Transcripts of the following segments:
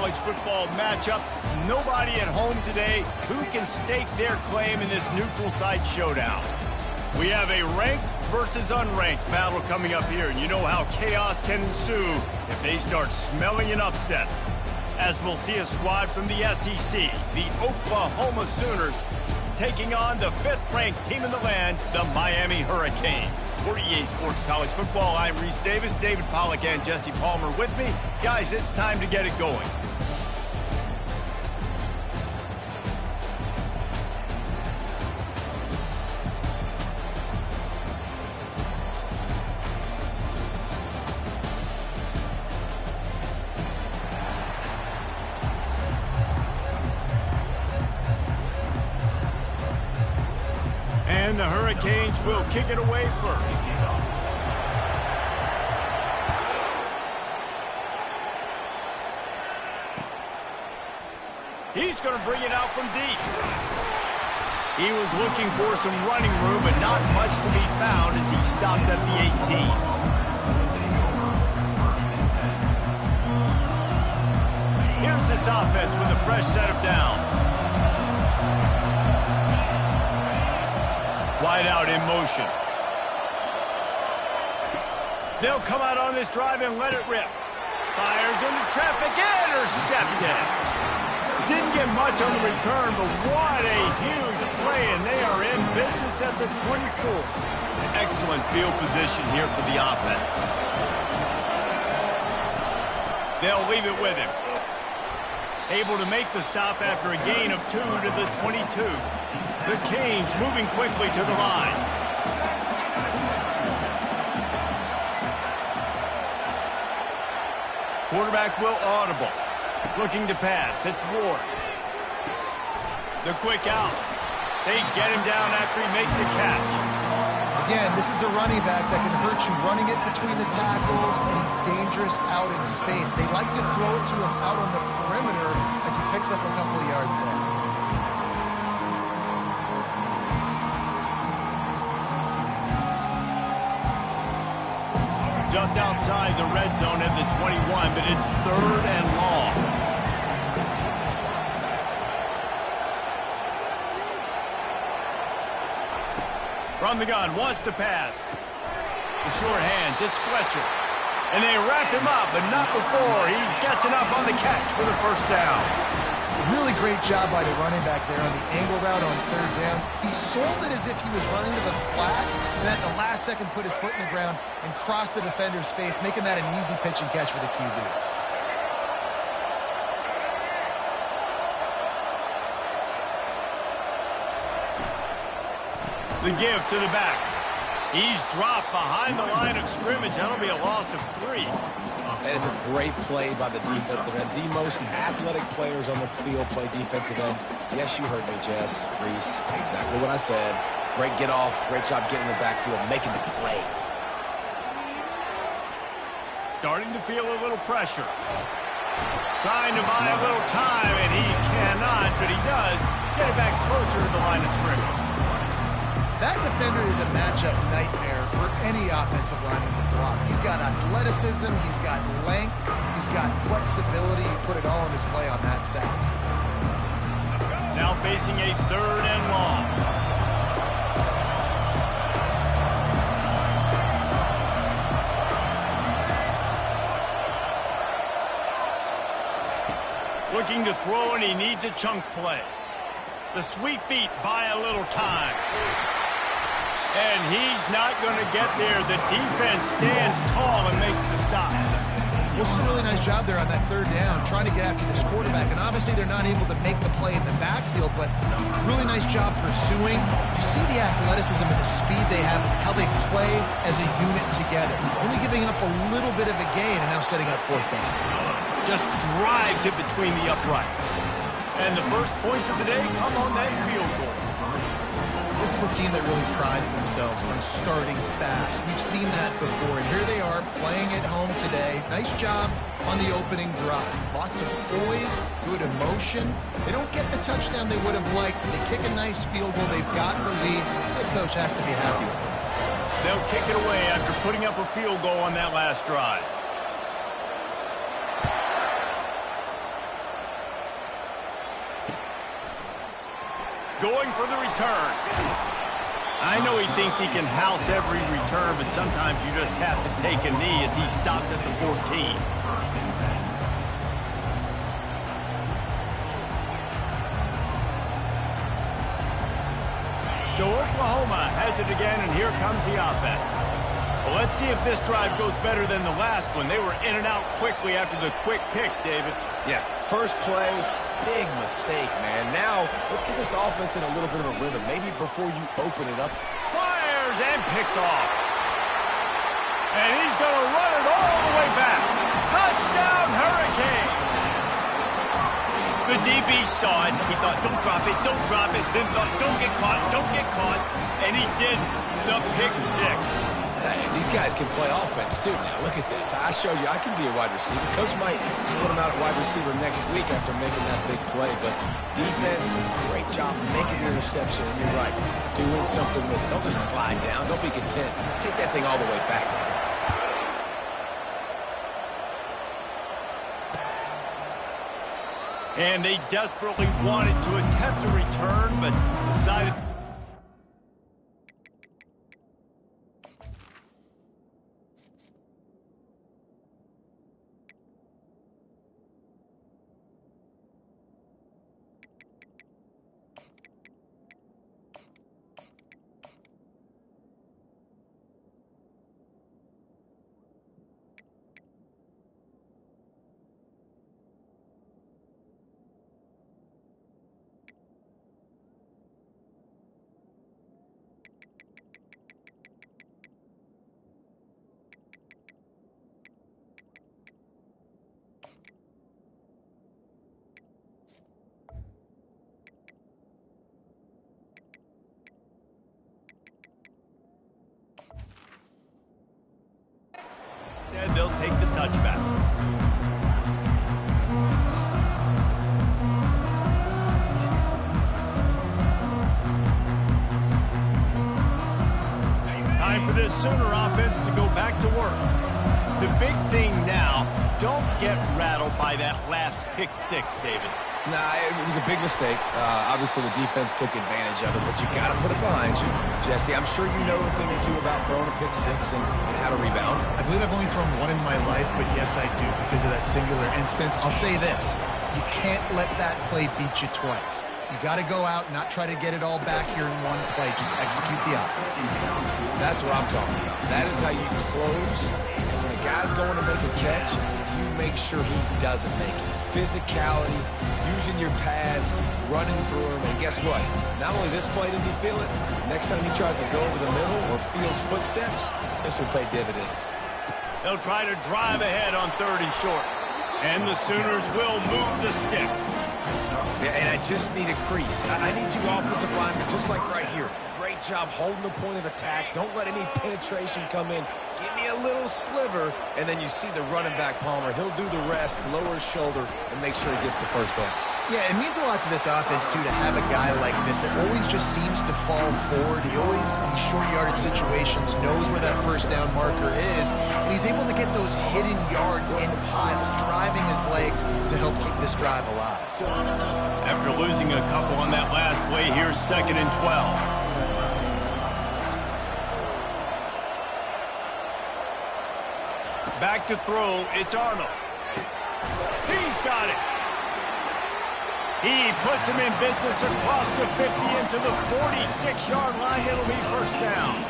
college football matchup. Nobody at home today who can stake their claim in this neutral site showdown. We have a ranked versus unranked battle coming up here, and you know how chaos can ensue if they start smelling an upset. As we'll see a squad from the SEC, the Oklahoma Sooners, taking on the 5th-ranked team in the land, the Miami Hurricanes. For EA Sports College Football, I'm Reese Davis, David Pollack, and Jesse Palmer with me. Guys, it's time to get it going. And the Hurricanes will kick it away first. He's going to bring it out from deep. He was looking for some running room, but not much to be found as he stopped at the 18. Here's this offense with a fresh set of downs. Wide out in motion. They'll come out on this drive and let it rip. Fires into traffic, intercepted. Didn't get much on the return, but what a huge play, and they are in business at the 24. Excellent field position here for the offense. They'll leave it with him. Able to make the stop after a gain of 2 to the 22. The Canes moving quickly to the line. Quarterback will audible. Looking to pass. It's Ward. The quick out. They get him down after he makes a catch. Again, this is a running back that can hurt you running it between the tackles, and he's dangerous out in space. They like to throw it to him out on the perimeter as he picks up a couple of yards there. Just outside the red zone at the 21, but it's 3rd and long. From the gun, wants to pass. The short hands, it's Fletcher. And they wrap him up, but not before he gets enough on the catch for the first down. Really great job by the running back there on the angle route on 3rd down. He sold it as if he was running to the flat, and at the last second put his foot in the ground and crossed the defender's face, making that an easy pitch and catch for the QB. The give to the back. He's dropped behind the line of scrimmage. That'll be a loss of 3. And it's a great play by the defensive end. The most athletic players on the field play defensive end. Yes, you heard me, Jess, Reese. Exactly what I said. Great get off. Great job getting in the backfield, making the play. Starting to feel a little pressure. Trying to buy a little time, and he cannot, but he does get it back closer to the line of scrimmage. That defender is a matchup nightmare for any offensive lineman to block. He's got athleticism, he's got length, he's got flexibility. You put it all on display on that sack. Now facing a 3rd and long. Looking to throw, and he needs a chunk play. The sweet feet buy a little time. And he's not going to get there. The defense stands tall and makes the stop. Well, it's a really nice job there on that 3rd down, trying to get after this quarterback. And obviously they're not able to make the play in the backfield, but really nice job pursuing. You see the athleticism and the speed they have, how they play as a unit together. Only giving up a little bit of a gain and now setting up 4th down. Just drives it between the uprights. And the first points of the day come on that field goal. This is a team that really prides themselves on starting fast. We've seen that before, and here they are playing at home today. Nice job on the opening drive. Lots of poise, good emotion. They don't get the touchdown they would have liked. They kick a nice field goal. They've got the lead. The coach has to be happy with it. They'll kick it away after putting up a field goal on that last drive. going for the return. I know he thinks he can house every return, but sometimes you just have to take a knee as he stopped at the 14. So Oklahoma has it again, and here comes the offense. Well, let's see if this drive goes better than the last one. They were in and out quickly after the quick pick, David. Yeah, first play, big mistake, man. Now, let's get this offense in a little bit of a rhythm. Maybe before you open it up. Fires and picked off. And he's going to run it all the way back. Touchdown, Hurricane. The DB saw it. He thought, don't drop it, don't drop it. Then thought, don't get caught, don't get caught. And he did the pick six. Hey, these guys can play offense, too. Now, look at this. I showed you I can be a wide receiver. Coach might split him out at wide receiver next week after making that big play. But defense, great job making the interception. And you're right, doing something with it. Don't just slide down. Don't be content. Take that thing all the way back. And they desperately wanted to attempt a return, but decided... Instead, they'll take the touchback. Time for this Sooner offense to go back to work. The big thing now, don't get rattled by that last pick six, David. Nah, it was a big mistake. Obviously, the defense took advantage of it, but you got to put it behind you. Jesse, I'm sure you know a thing or two about throwing a pick six and how to rebound. I believe I've only thrown one in my life, but yes, I do because of that singular instance. I'll say this. You can't let that play beat you twice. You got to go out and not try to get it all back here in one play. Just execute the offense. That's what I'm talking about. That is how you close. And when a guy's going to make a catch, you make sure he doesn't make it. Physicality, using your pads, running through him, and guess what? Not only this play does he feel it, next time he tries to go over the middle or feels footsteps, this will pay dividends. They'll try to drive ahead on 3rd and short. And the Sooners will move the sticks. Yeah, and I just need a crease. I need you offensive linemen, just like right here. Great job holding the point of attack. Don't let any penetration come in. Give me a little sliver, and then you see the running back, Palmer. He'll do the rest, lower his shoulder, and make sure he gets the first down. Yeah, it means a lot to this offense, too, to have a guy like this that always just seems to fall forward. He always, in these short yardage situations, knows where that first down marker is, and he's able to get those hidden yards in piles, driving his legs to help keep this drive alive. After losing a couple on that last play, here's 2nd and 12. Back to throw, it's Arnold. He's got it. He puts him in business across the 50 into the 46-yard line. It'll be first down.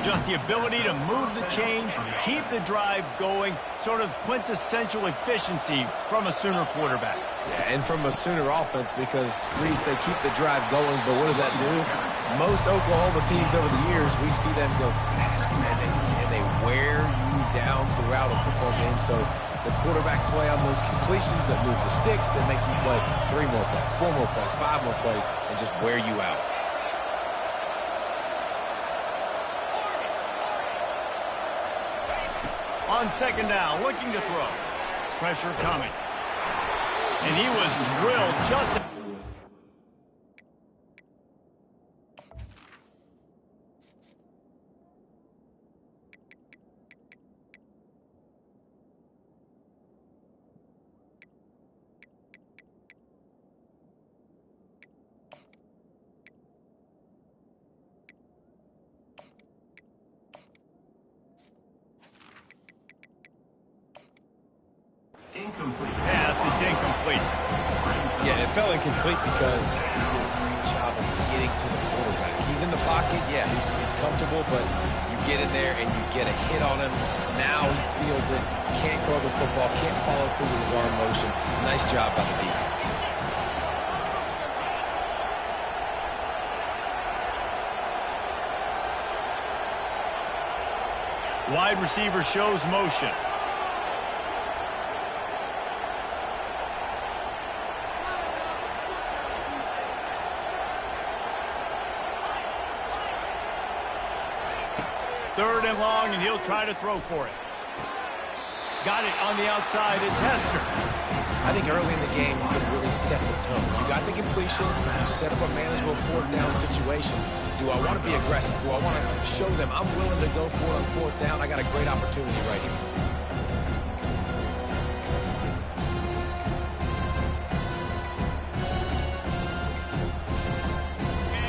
Just the ability to move the chains, keep the drive going, sort of quintessential efficiency from a Sooner quarterback. Yeah, and from a Sooner offense because, Reese, they keep the drive going, but what does that do? Most Oklahoma teams over the years, we see them go fast, and they wear you down throughout a football game. So the quarterback play on those completions that move the sticks, that make you play 3 more plays, 4 more plays, 5 more plays, and just wear you out. On 2nd down, looking to throw. Pressure coming. And he was drilled just... Pass, it's incomplete. Yeah, it fell incomplete because he did a great job of getting to the quarterback. He's in the pocket, yeah, he's comfortable, but you get in there and you get a hit on him. Now he feels it, can't throw the football, can't follow through with his arm motion. Nice job by the defense. Wide receiver shows motion. Third and long, and he'll try to throw for it. Got it on the outside. It's Hester. I think early in the game, you can really set the tone. You got the completion. You set up a manageable fourth down situation. Do I want to be aggressive? Do I want to show them I'm willing to go for it on fourth down? I got a great opportunity right here.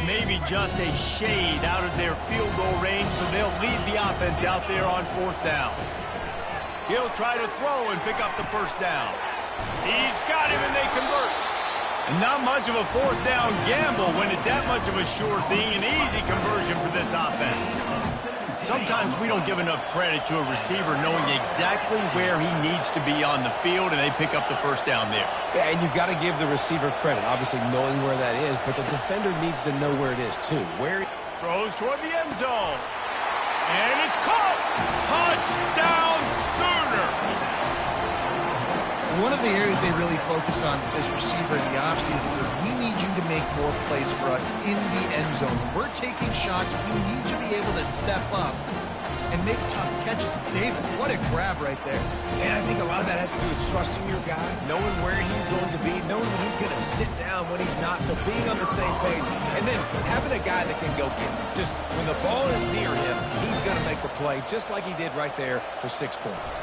Maybe just a shade out of their field goal range, so they'll lead the offense out there on fourth down. He'll try to throw and pick up the first down. He's got him, and they convert. And not much of a fourth down gamble when it's that much of a sure thing, an easy conversion for this offense. Sometimes we don't give enough credit to a receiver knowing exactly where he needs to be on the field, and they pick up the first down there. Yeah, and you got to give the receiver credit, obviously knowing where that is, but the defender needs to know where it is too. Throws toward the end zone. And it's caught! Touchdown Sooner! One of the areas they really focused on with this receiver in the offseason was we need you to make more plays for us in the end zone. When we're taking shots, we need you to be able to step up and make tough catches. David, what a grab right there. And I think a lot of that has to do with trusting your guy, knowing where he's going to be, knowing when he's going to sit down, when he's not, so being on the same page, and then having a guy that can go get him. Just when the ball is near him, he's going to make the play, just like he did right there for 6 points.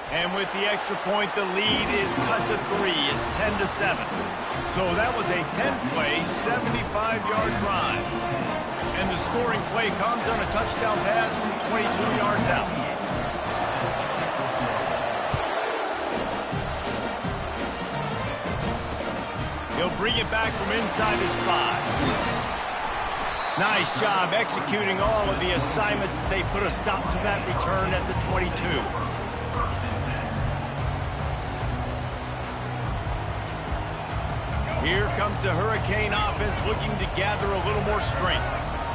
And with the extra point, the lead is cut to 3. It's 10-7. So that was a 10-play, 75-yard drive. And the scoring play comes on a touchdown pass from 22 yards out. He'll bring it back from inside his 5. Nice job executing all of the assignments as they put a stop to that return at the 22. Here comes the Hurricane offense looking to gather a little more strength.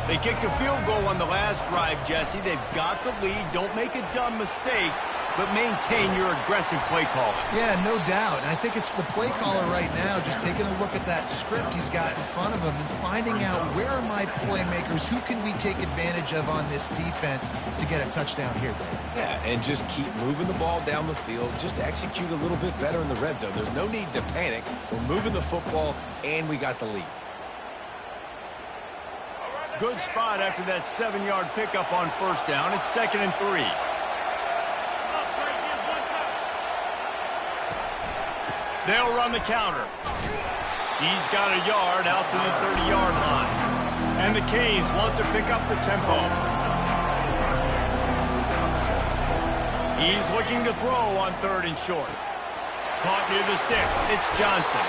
They kicked a field goal on the last drive, Jesse. They've got the lead. Don't make a dumb mistake, but maintain your aggressive play calling. Yeah, no doubt. And I think it's the play caller right now just taking a look at that script he's got in front of him and finding out where are my playmakers, who can we take advantage of on this defense to get a touchdown here, Dave. Yeah, and just keep moving the ball down the field. Just execute a little bit better in the red zone. There's no need to panic. We're moving the football, and we got the lead. Good spot after that 7-yard pickup on first down. It's 2nd and 3. They'll run the counter. He's got a yard out to the 30-yard line. And the Canes want to pick up the tempo. He's looking to throw on 3rd and short. Caught near the sticks. It's Johnson.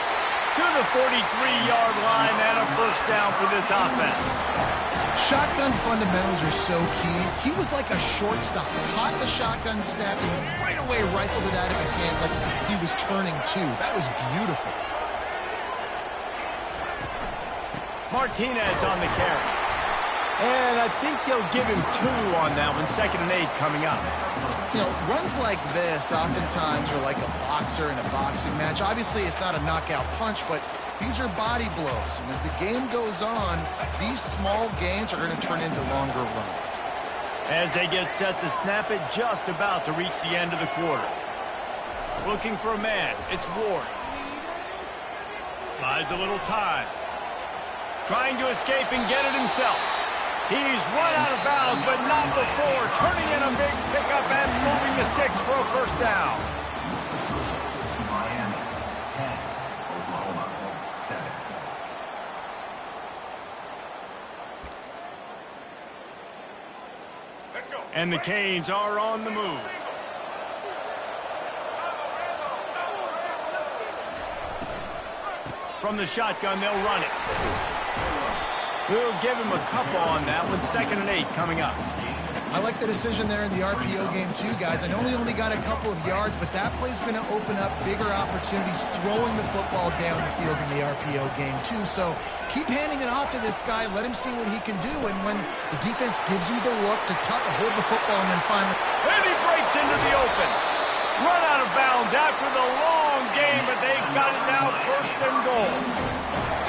To the 43-yard line and a first down for this offense. Shotgun fundamentals are so key. He was like a shortstop. Caught the shotgun snap and right away rifled it out of his hands like he was turning two. That was beautiful. Martinez on the carry. And I think they'll give him 2 on that one. 2nd and 8 coming up. You know, runs like this oftentimes are like a boxer in a boxing match. Obviously, it's not a knockout punch, but these are body blows. And as the game goes on, these small gains are going to turn into longer runs. As they get set to snap it, just about to reach the end of the quarter. Looking for a man. It's Ward. Buys a little time. Trying to escape and get it himself. He's run out of bounds, but not before. Turning in a big pickup and moving the sticks for a first down. Miami, 10. Oklahoma, 7. And the Canes are on the move. From the shotgun, they'll run it. We'll give him a couple on that one. 2nd and 8 coming up. I like the decision there in the RPO game too, guys. I know he only got a couple of yards, but that play's going to open up bigger opportunities throwing the football down the field in the RPO game too. So keep handing it off to this guy. Let him see what he can do. And when the defense gives you the look to hold the football and then finally... And he breaks into the open. Run out of bounds after the long game, but they got it down 1st and goal.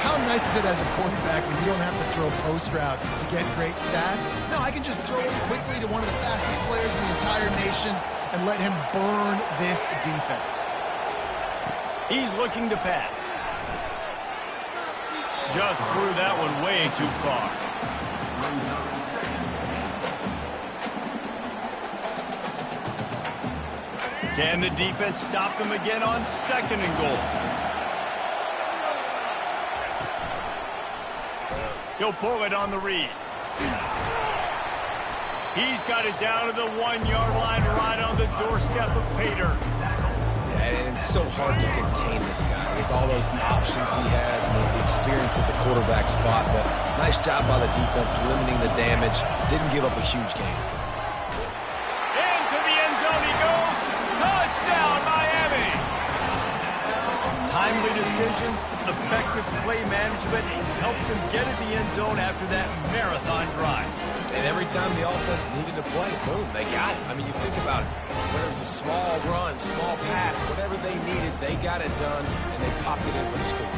How nice is it as a quarterback when you don't have to throw post routes to get great stats? No, I can just throw it quickly to one of the fastest players in the entire nation and let him burn this defense. He's looking to pass. Just threw that one way too far. Can the defense stop them again on 2nd and goal? He'll pull it on the read. He's got it down to the 1-yard line right on the doorstep of Pater. Yeah, and it's so hard to contain this guy with all those options he has and the experience at the quarterback spot. But nice job by the defense limiting the damage. Didn't give up a huge gain. Into the end zone he goes. Touchdown, Miami! Timely decisions, effective play management helps him get in the end zone after that marathon drive. And every time the offense needed to play, boom, they got it. I mean, you think about it. Whether it was a small run, small pass, whatever they needed, they got it done, and they popped it in for the score.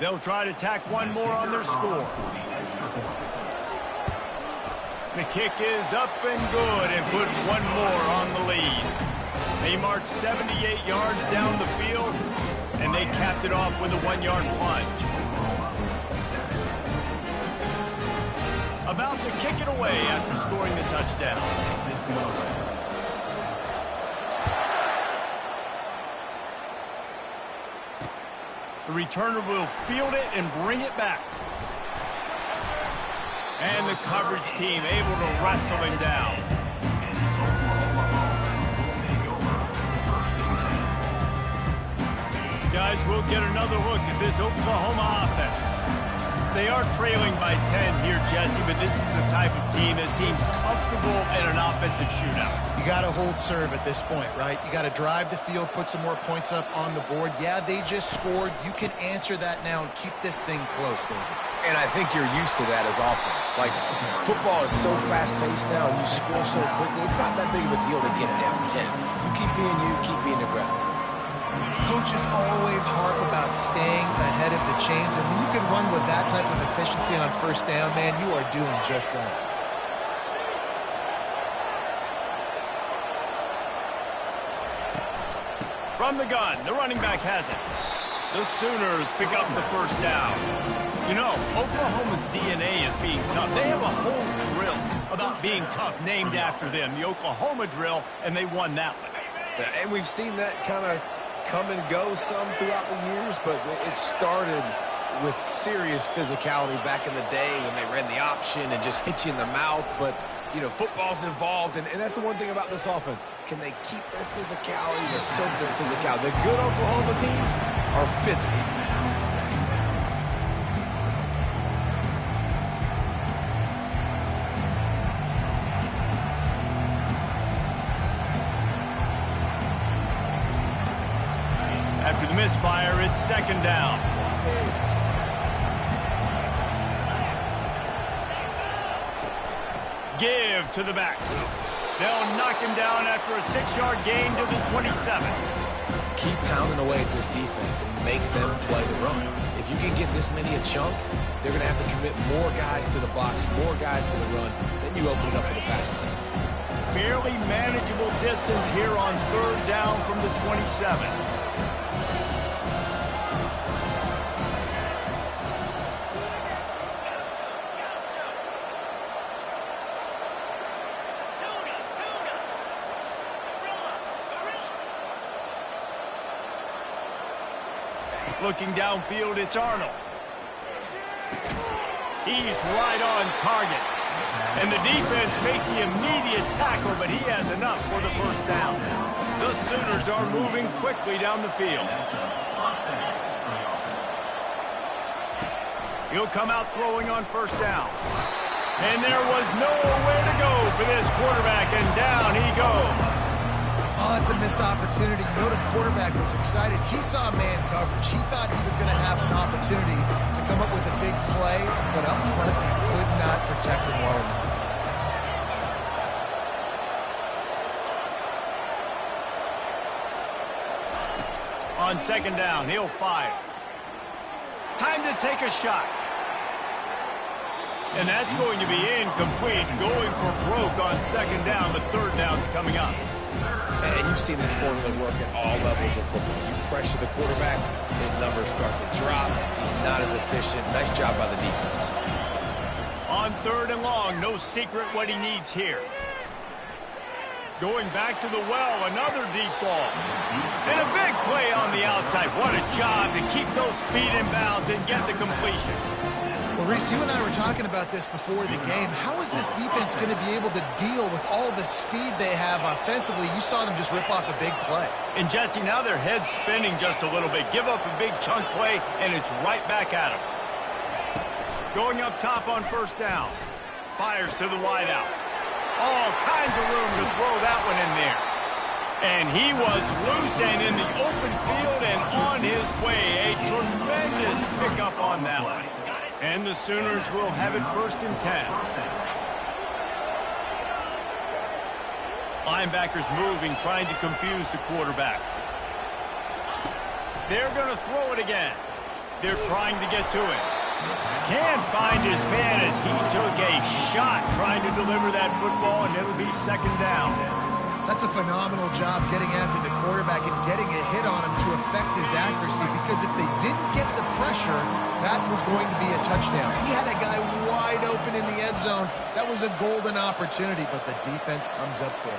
They'll try to tack one more on their score. The kick is up and good and put one more on the lead. They marched 78 yards down the field, and they capped it off with a 1-yard plunge. About to kick it away after scoring the touchdown. The returner will field it and bring it back. And the coverage team able to wrestle him down. Guys, we'll get another look at this Oklahoma offense. They are trailing by 10 here, Jesse, but this is the type of team that seems comfortable in an offensive shootout. You got to hold serve at this point, right? You got to drive the field, put some more points up on the board. Yeah, they just scored. You can answer that now and keep this thing close, David. And I think you're used to that as offense. Like, football is so fast-paced now, and you score so quickly, it's not that big of a deal to get down 10. You keep being you, keep being aggressive. Coaches always harp about staying ahead of the chains, and when you can run with that type of efficiency on 1st down, man, you are doing just that. From the gun, the running back has it. The Sooners pick up the 1st down. You know, Oklahoma's DNA is being tough. They have a whole drill about being tough named after them, the Oklahoma drill, and they won that one. And we've seen that kind of come and go some throughout the years, but it started with serious physicality back in the day when they ran the option and just hit you in the mouth. But, you know, football's involved, and that's the one thing about this offense. Can they keep their physicality and assert their physicality? The good Oklahoma teams are physical. After the misfire, it's 2nd down. Give to the back. They'll knock him down after a 6-yard gain to the 27. Keep pounding away at this defense and make them play the run. If you can get this many a chunk, they're going to have to commit more guys to the box, more guys to the run. Then you open it up for the passing game. Fairly manageable distance here on 3rd down from the 27. Looking downfield, it's Arnold. He's right on target. And the defense makes the immediate tackle, but he has enough for the first down. The Sooners are moving quickly down the field. He'll come out throwing on first down. And there was nowhere to go for this quarterback, and down he goes. Oh, it's a missed opportunity. You know the quarterback was excited. He saw man coverage. He thought he was going to have an opportunity to come up with a big play, but up front he could not protect him well enough. On second down, he'll fire. Time to take a shot. And that's going to be incomplete. Going for broke on second down, but third down's coming up. And you've seen this formula work at all levels of football. You pressure the quarterback, his numbers start to drop. He's not as efficient. Nice job by the defense. On third and long, no secret what he needs here. Going back to the well, another deep ball. And a big play on the outside. What a job to keep those feet in bounds and get the completion. Well, Reese, you and I were talking about this before the game. How is this defense going to be able to deal with all the speed they have offensively? You saw them just rip off a big play. And, Jesse, now their head's spinning just a little bit. Give up a big chunk play, and it's right back at them. Going up top on first down. Fires to the wideout. All kinds of room to throw that one in there. And he was loose and in the open field and on his way. A tremendous pickup on that one. And the Sooners will have it 1st and 10. Linebackers moving, trying to confuse the quarterback. They're going to throw it again. They're trying to get to it. Can't find his man as he took a shot trying to deliver that football, and it'll be second down. That's a phenomenal job getting after the quarterback and getting a hit on him to affect his accuracy, because if they didn't get the pressure, that was going to be a touchdown. He had a guy wide open in the end zone. That was a golden opportunity, but the defense comes up big.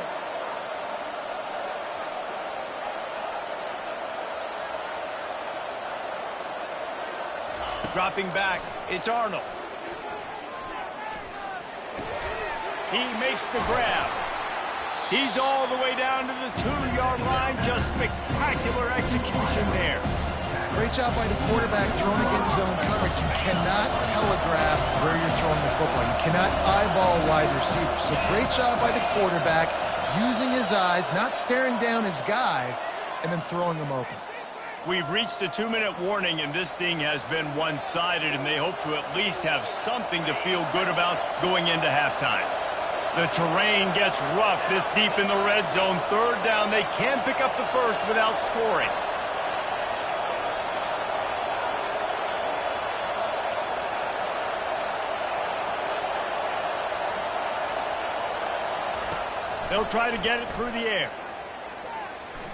Dropping back, it's Arnold. He makes the grab. He's all the way down to the 2-yard line. Just spectacular execution there. Great job by the quarterback throwing against zone coverage. You cannot telegraph where you're throwing the football. You cannot eyeball wide receivers. So great job by the quarterback using his eyes, not staring down his guy, and then throwing him open. We've reached the 2-minute warning, and this thing has been one-sided, and they hope to at least have something to feel good about going into halftime. The terrain gets rough this deep in the red zone. Third down, they can pick up the first without scoring. They'll try to get it through the air.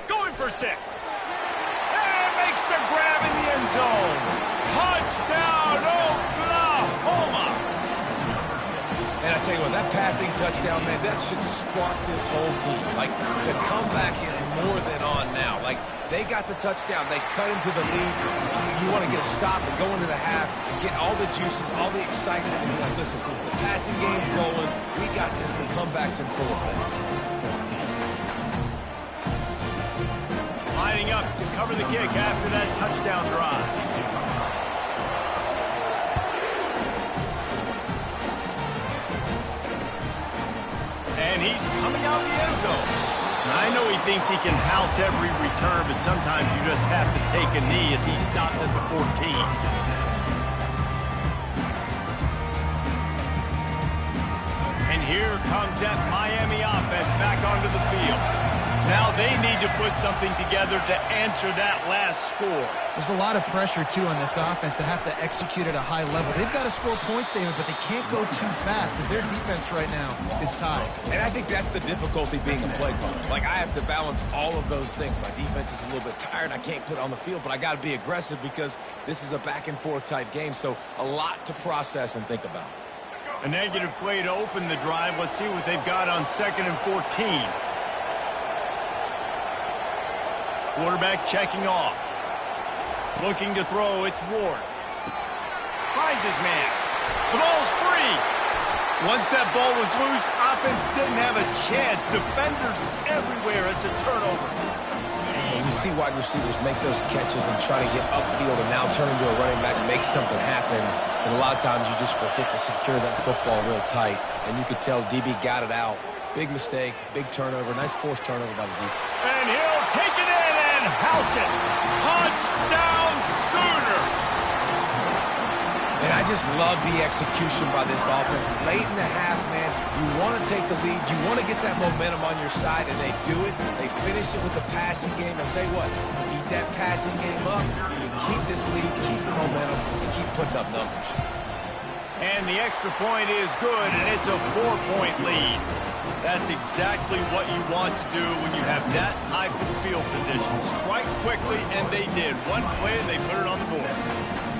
Going for 6. And makes the grab in the end zone. Touchdown, Oklahoma! And I tell you what, that passing touchdown, man, that should spark this whole team. Like, the comeback is more than on now. Like, they got the touchdown. They cut into the lead. You want to get a stop and go into the half, get all the juices, all the excitement, and be like, listen, the passing game's rolling. We got this. The comeback's in full effect. Lining up to cover the kick after that touchdown drive. And he's coming out the end zone. I know he thinks he can house every return, but sometimes you just have to take a knee as he stopped at the 14. And here comes that Miami offense back onto the field. Now they need to put something together to answer that last score. There's a lot of pressure, too, on this offense to have to execute at a high level. They've got to score points, David, but they can't go too fast because their defense right now is tied. And I think that's the difficulty being a play caller. Like, I have to balance all of those things. My defense is a little bit tired. I can't put on the field, but I got to be aggressive because this is a back-and-forth type game, so a lot to process and think about. A negative play to open the drive. Let's see what they've got on 2nd and 14. Quarterback checking off. Looking to throw, it's Ward. Finds his man. The ball's free. Once that ball was loose, offense didn't have a chance. Defenders everywhere. It's a turnover. And you see wide receivers make those catches and try to get upfield and now turn into a running back and make something happen. And a lot of times you just forget to secure that football real tight. And you could tell DB got it out. Big mistake, big turnover, nice forced turnover by the defense. And he'll take it in and house it. Touchdown Sooner. And I just love the execution by this offense. Late in the half, man, you want to take the lead. You want to get that momentum on your side, and they do it. They finish it with the passing game. I'll tell you what, keep that passing game up. You keep this lead, keep the momentum, and keep putting up numbers. And the extra point is good, and it's a 4-point lead. That's exactly what you want to do when you have that type of field position. Strike quickly, and they did. One play, and they put it on the board.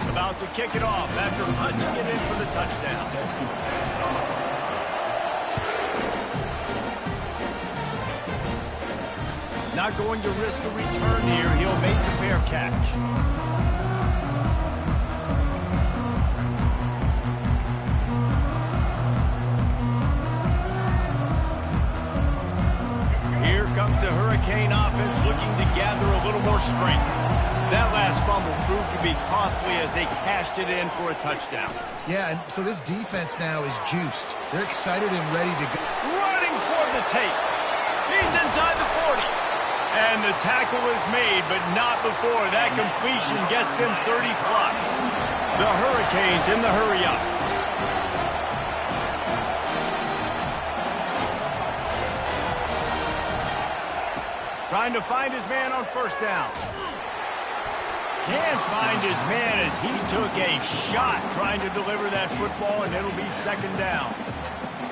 About to kick it off after punching it in for the touchdown. Not going to risk a return here. He'll make the fair catch. Here comes the Hurricane offense looking to gather a little more strength. That last fumble proved to be costly as they cashed it in for a touchdown. Yeah, and so this defense now is juiced. They're excited and ready to go. Running toward the tape. He's inside the 40. And the tackle is made, but not before that completion gets them 30-plus. The Hurricanes in the hurry-up. Trying to find his man on first down. Can't find his man as he took a shot trying to deliver that football, and it'll be second down.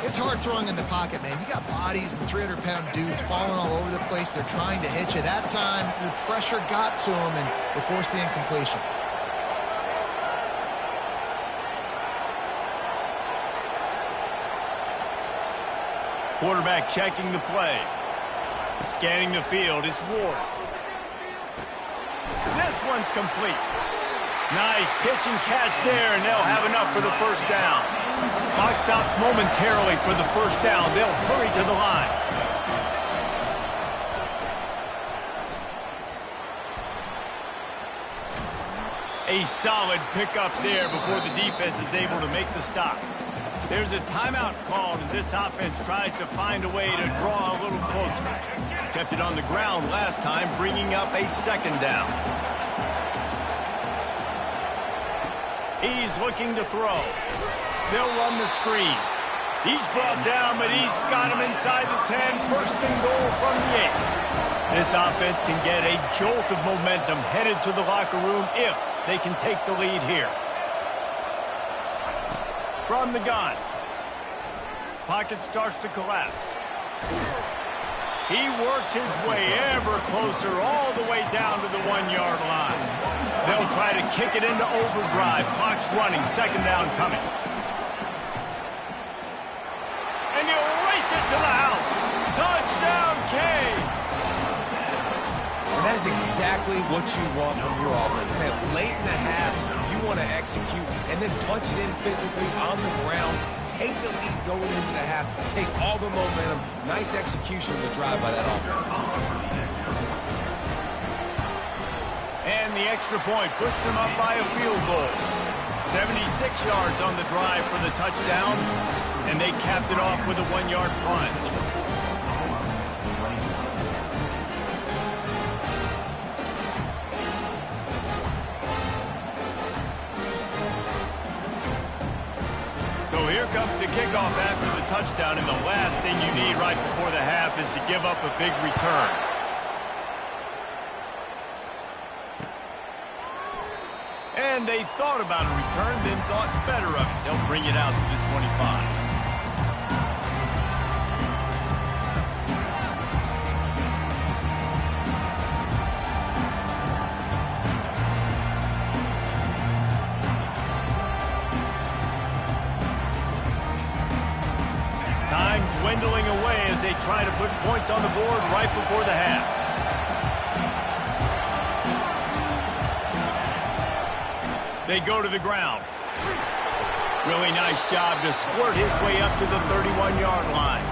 It's hard throwing in the pocket, man. You got bodies and 300-pound dudes falling all over the place. They're trying to hit you. That time, the pressure got to them, and they forced the incompletion. Quarterback checking the play. Scanning the field, it's Ward. This one's complete. Nice pitch and catch there, and they'll have enough for the first down. Clock stops momentarily for the first down. They'll hurry to the line. A solid pickup there before the defense is able to make the stop. There's a timeout called as this offense tries to find a way to draw a little closer. Kept it on the ground last time, bringing up a second down. He's looking to throw. They'll run the screen. He's brought down, but he's got him inside the 10. First and goal from the 8. This offense can get a jolt of momentum headed to the locker room if they can take the lead here. From the gun. Pocket starts to collapse. He works his way ever closer all the way down to the 1-yard line. They'll try to kick it into overdrive. Clock's running. Second down coming. And he'll race it to the house. Touchdown, Canes. And that is exactly what you want from your offense, man. Late in the half, you want to execute and then punch it in physically on the ground. Take the lead going into the half. Take all the momentum. Nice execution of the drive by that offense. And the extra point puts them up by a field goal. 76 yards on the drive for the touchdown, and they capped it off with a 1-yard plunge. So here comes the kickoff after the touchdown, and the last thing you need right before the half is to give up a big return. And they thought about a return, then thought better of it. They'll bring it out to the 25. Time dwindling away as they try to put points on the board right before the half. They go to the ground. Really nice job to squirt his way up to the 31-yard line.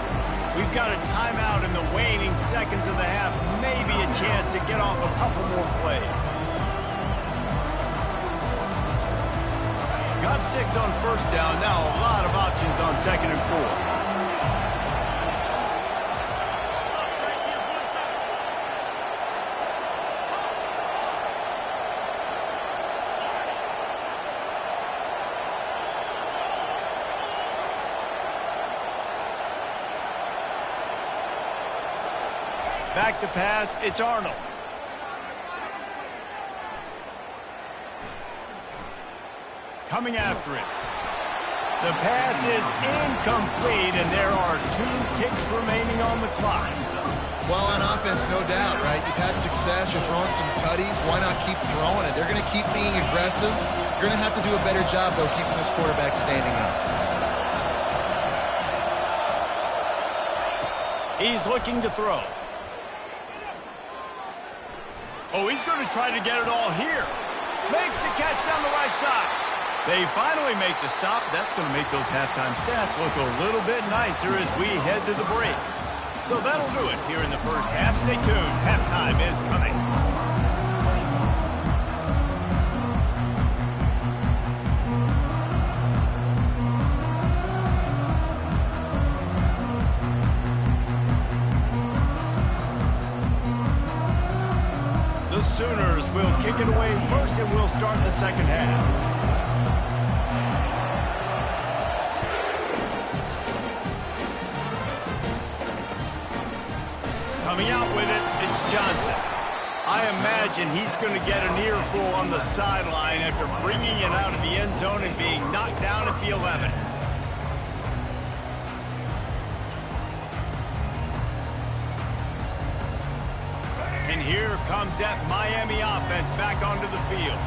We've got a timeout in the waning seconds of the half. Maybe a chance to get off a couple more plays. Got 6 on first down. Now a lot of options on 2nd and 4. Back to pass, it's Arnold. Coming after it. The pass is incomplete, and there are 2 ticks remaining on the clock. Well, on offense, no doubt, right? You've had success. You're throwing some tutties. Why not keep throwing it? They're going to keep being aggressive. You're going to have to do a better job, though, keeping this quarterback standing up. He's looking to throw. Oh, he's going to try to get it all here. Makes the catch down the right side. They finally make the stop. That's going to make those halftime stats look a little bit nicer as we head to the break. So that'll do it here in the first half. Stay tuned. Halftime is coming. The Sooners will kick it away first, and we'll start the second half. Coming out with it, it's Johnson. I imagine he's going to get an earful on the sideline after bringing it out of the end zone and being knocked down at the 11. And here comes that Miami offense back onto the field.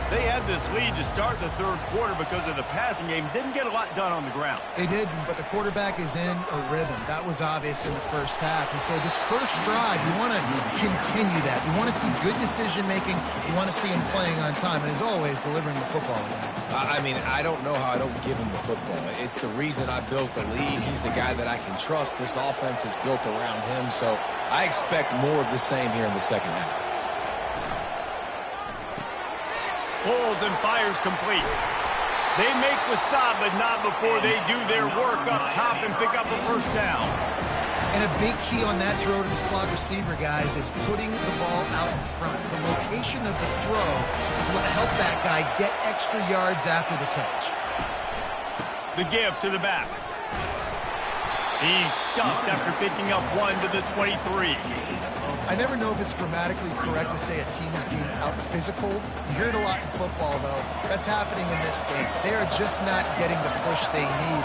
They had this lead to start the third quarter because of the passing game. Didn't get a lot done on the ground. They did, but the quarterback is in a rhythm. That was obvious in the first half. And so this first drive, you want to continue that. You want to see good decision-making. You want to see him playing on time. And as always, delivering the football. I mean, I don't know how I don't give him the football. It's the reason I built the lead. He's the guy that I can trust. This offense is built around him. So I expect more of the same here in the second half. Pulls and fires complete. They make the stop, but not before they do their work up top and pick up a first down. And a big key on that throw to the slot receiver, guys, is putting the ball out in front. The location of the throw is what helped that guy get extra yards after the catch. The give to the back. He's stuffed after picking up 1 to the 23. I never know if it's grammatically correct to say a team is being out-physicaled. You hear it a lot in football, though. That's happening in this game. They are just not getting the push they need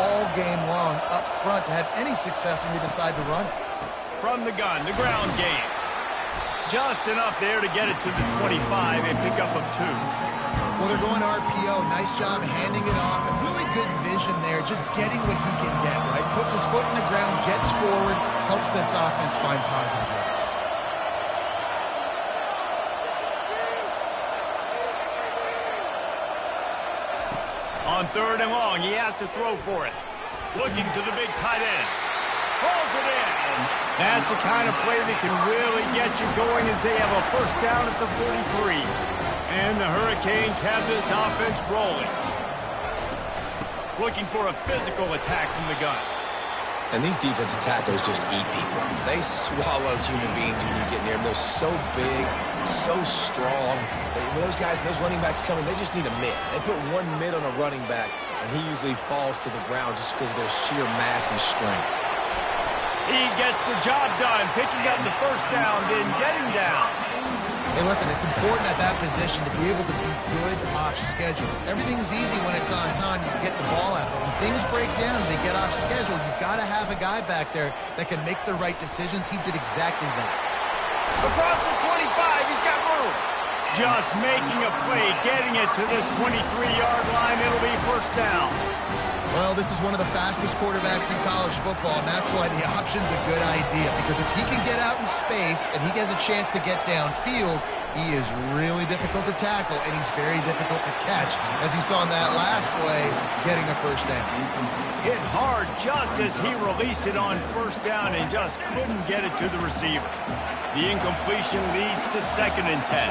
all game long up front to have any success when they decide to run it. From the gun, the ground game. Just enough there to get it to the 25 and pick up of 2. Well, they're going RPO. Nice job handing it off, and really good vision there, just getting what he can get, right? Puts his foot in the ground, gets forward, helps this offense find positive yards. On 3rd and long, he has to throw for it. Looking to the big tight end. Pulls it in. That's the kind of play that can really get you going as they have a first down at the 43. And the Hurricanes have this offense rolling. Looking for a physical attack from the gun. And these defensive tackles just eat people. They swallow human beings when you get near them. They're so big, so strong. When those guys, those running backs come in, they just need a mid. They put 1 mid on a running back, and he usually falls to the ground just because of their sheer mass and strength. He gets the job done, picking up the first down, then getting down. Hey, listen, it's important at that position to be able to be good off schedule. Everything's easy when it's on time. You get the ball out. But when things break down and they get off schedule, you've got to have a guy back there that can make the right decisions. He did exactly that. Across the 25, he's got room. Just making a play, getting it to the 23-yard line. It'll be first down. Well, this is one of the fastest quarterbacks in college football, and that's why the option's a good idea. Because if he can get out in space and he has a chance to get downfield, He is really difficult to tackle, and he's very difficult to catch, as you saw in that last play, getting a first down. Hit hard just as he released it on first down and just couldn't get it to the receiver. The incompletion leads to 2nd and 10.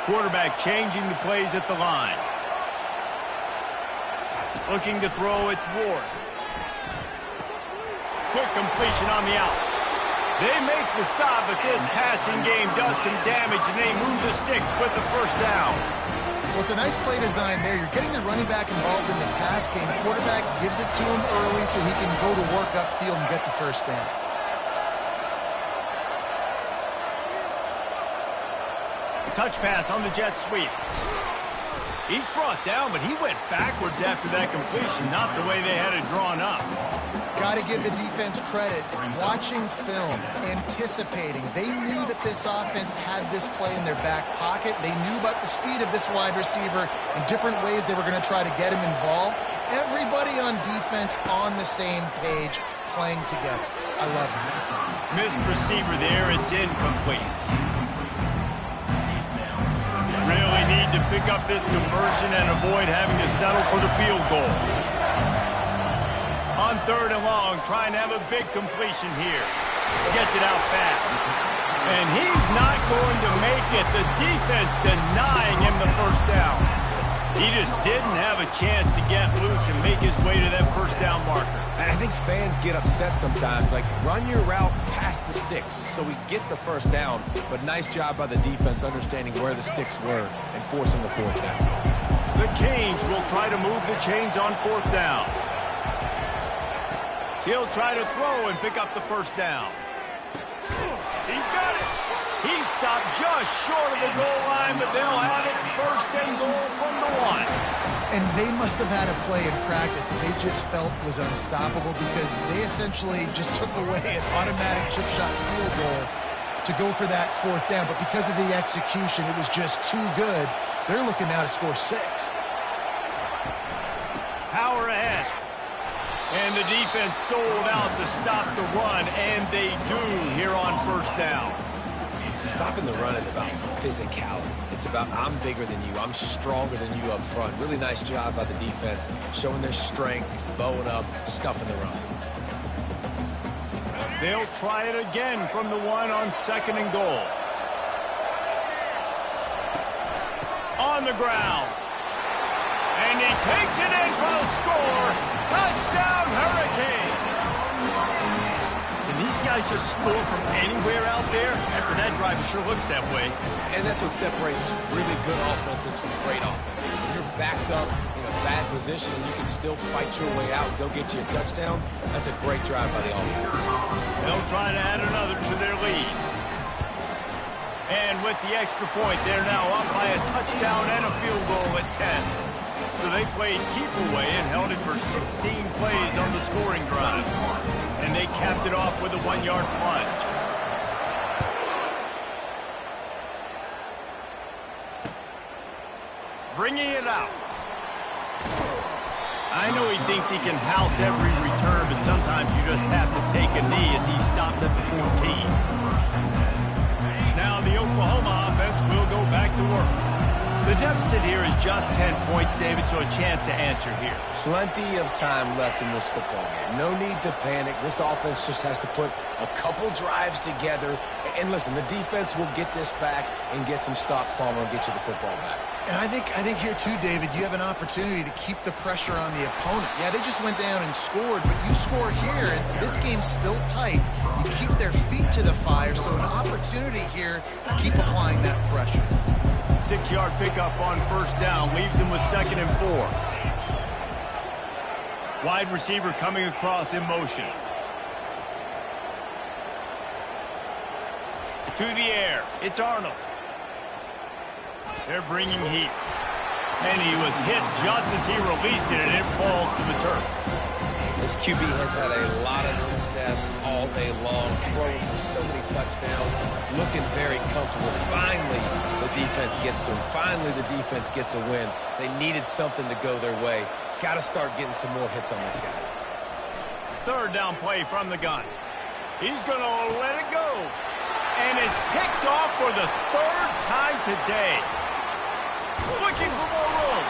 Quarterback changing the plays at the line. Looking to throw, it's Ward. Quick completion on the out. They make the stop, but this passing game does some damage, and they move the sticks with the first down. Well, it's a nice play design there. You're getting the running back involved in the pass game. Quarterback gives it to him early so he can go to work upfield and get the first down. Touch pass on the jet sweep. He's brought down, but he went backwards after that completion, not the way they had it drawn up. Got to give the defense credit. Watching film, anticipating. They knew that this offense had this play in their back pocket. They knew about the speed of this wide receiver and different ways they were going to try to get him involved. Everybody on defense on the same page, playing together. I love it. Missed receiver there. It's incomplete. Really need to pick up this conversion and avoid having to settle for the field goal. On 3rd and long, trying to have a big completion here. Gets it out fast. And he's not going to make it. The defense denying him the first down. He just didn't have a chance to get loose and make his way to that first down marker. I think fans get upset sometimes. Like, run your route past the sticks so we get the first down. But nice job by the defense understanding where the sticks were and forcing the 4th down. The Canes will try to move the chains on 4th down. He'll try to throw and pick up the first down. He's got it. He stopped just short of the goal line, but they'll have it 1st and goal from the 1. And they must have had a play in practice that they just felt was unstoppable because they essentially just took away an automatic chip shot field goal to go for that 4th down. But because of the execution, it was just too good. They're looking now to score 6. Power ahead. And the defense sold out to stop the run, and they do here on 1st down. Stopping the run is about physicality. It's about I'm bigger than you. I'm stronger than you up front. Really nice job by the defense, showing their strength, bowing up, stuffing the run. They'll try it again from the 1 on 2nd and goal. On the ground. And he takes it in for the score. Touchdown, Hurricanes. Can these guys just score from anywhere out there? After that drive, it sure looks that way. And that's what separates really good offenses from great offenses. When you're backed up in a bad position and you can still fight your way out, they'll get you a touchdown. That's a great drive by the offense. They'll try to add another to their lead. And with the extra point, they're now up by a touchdown and a field goal at 10. So they played keep away and held it for 16 plays on the scoring drive. And they capped it off with a 1-yard plunge. Bringing it out. I know he thinks he can house every return, but sometimes you just have to take a knee as he stopped at the 14. Now the Oklahoma offense will go back to work. The deficit here is just 10 points, David, so a chance to answer here. Plenty of time left in this football game. No need to panic. This offense just has to put a couple drives together. And listen, the defense will get this back and get some stops, Palmer, and get you the football back. And I think here too, David, you have an opportunity to keep the pressure on the opponent. Yeah, they just went down and scored, but you score here, and this game's still tight. You keep their feet to the fire, so an opportunity here to keep applying that pressure. 6-yard pickup on 1st down leaves him with 2nd and 4. Wide receiver coming across in motion. To the air. It's Arnold. They're bringing heat. And he was hit just as he released it, and it falls to the turf. This QB has had a lot of success all day long, throwing for so many touchdowns, looking very comfortable. Finally, the defense gets to him. Finally, the defense gets a win. They needed something to go their way. Got to start getting some more hits on this guy. 3rd down play from the gun. He's going to let it go. And it's picked off for the third time today. Looking for more room.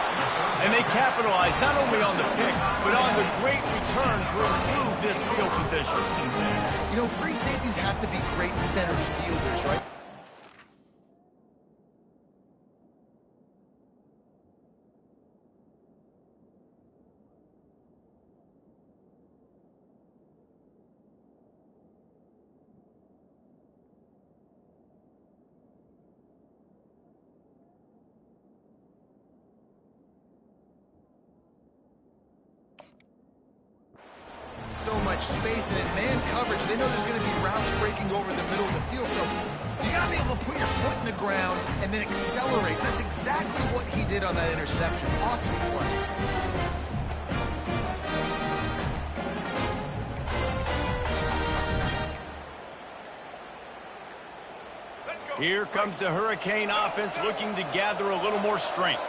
And they capitalize not only on the pick, but on the great return to improve this field position. You know, free safeties have to be great center fielders, right? So much space, and in man coverage, they know there's going to be routes breaking over the middle of the field, so you got to be able to put your foot in the ground and then accelerate. That's exactly what he did on that interception. Awesome play. Here comes the Hurricane offense looking to gather a little more strength.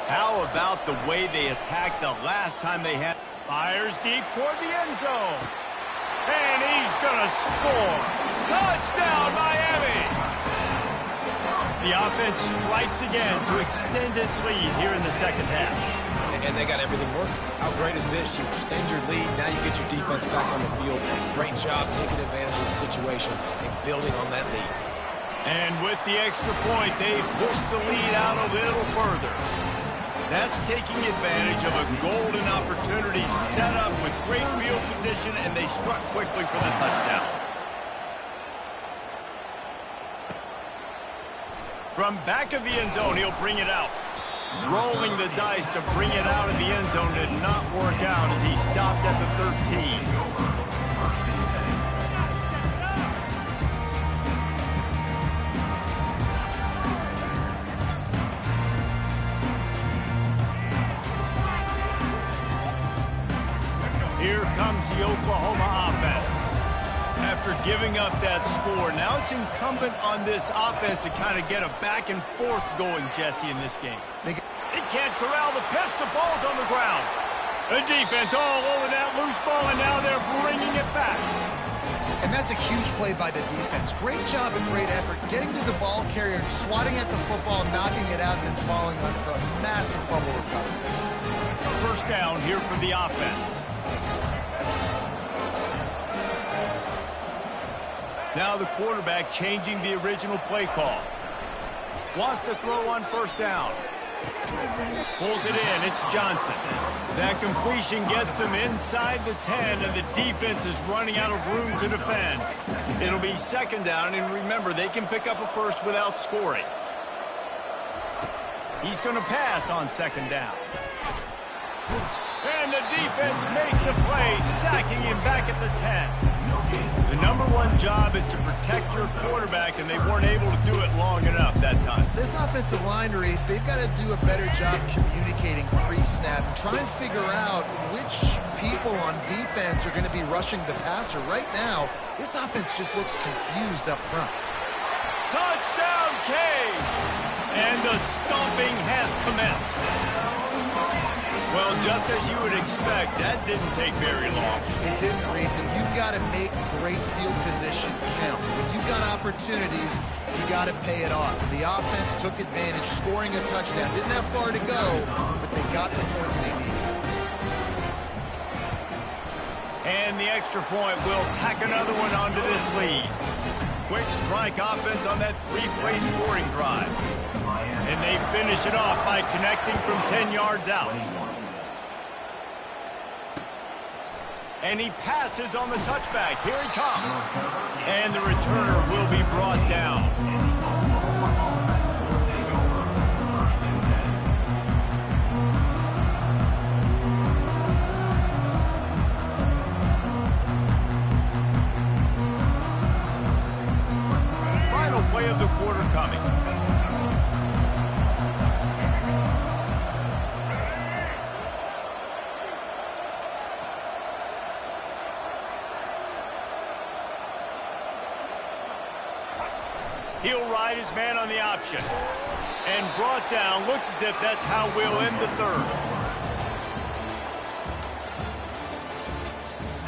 How about the way they attacked the last time they had... Fires deep toward the end zone. And he's going to score. Touchdown, Miami! The offense strikes again to extend its lead here in the second half. And they got everything working. How great is this? You extend your lead, now you get your defense back on the field. Great job taking advantage of the situation and building on that lead. And with the extra point, they pushed the lead out a little further. That's taking advantage of a golden opportunity set up with great field position, and they struck quickly for the touchdown. From back of the end zone, he'll bring it out. Rolling the dice to bring it out of the end zone did not work out as he stopped at the 13. Here comes the Oklahoma offense. After giving up that score, now it's incumbent on this offense to kind of get a back and forth going, Jesse, in this game. They can't corral the pitch. The ball's on the ground. The defense all over that loose ball, and now they're bringing it back. And that's a huge play by the defense. Great job and great effort getting to the ball carrier and swatting at the football, knocking it out, and then falling on for a massive fumble recovery. First down here for the offense. Now the quarterback changing the original play call. Wants to throw on first down. Pulls it in. It's Johnson. That completion gets them inside the 10, and the defense is running out of room to defend. It'll be second down, and remember, they can pick up a first without scoring. He's going to pass on second down. And the defense makes a play, sacking him back at the 10. The number one job is to protect your quarterback, and they weren't able to do it long enough that time. This offensive line, Reese, they've got to do a better job communicating pre-snap and try and figure out which people on defense are going to be rushing the passer. Right now, this offense just looks confused up front. Touchdown, Cage! And the stomping has commenced. Well, just as you would expect, that didn't take very long. It didn't, Reese, and you've got to make great field position count. When you've got opportunities, you got to pay it off. And the offense took advantage, scoring a touchdown. Didn't have far to go, but they got the points they needed. And the extra point will tack another one onto this lead. Quick strike offense on that three-play scoring drive. And they finish it off by connecting from 10 yards out. And he passes on the touchback. Here he comes. And the returner will be brought down. Final play of the quarter coming. He'll ride his man on the option. And brought down. Looks as if that's how we'll end the third.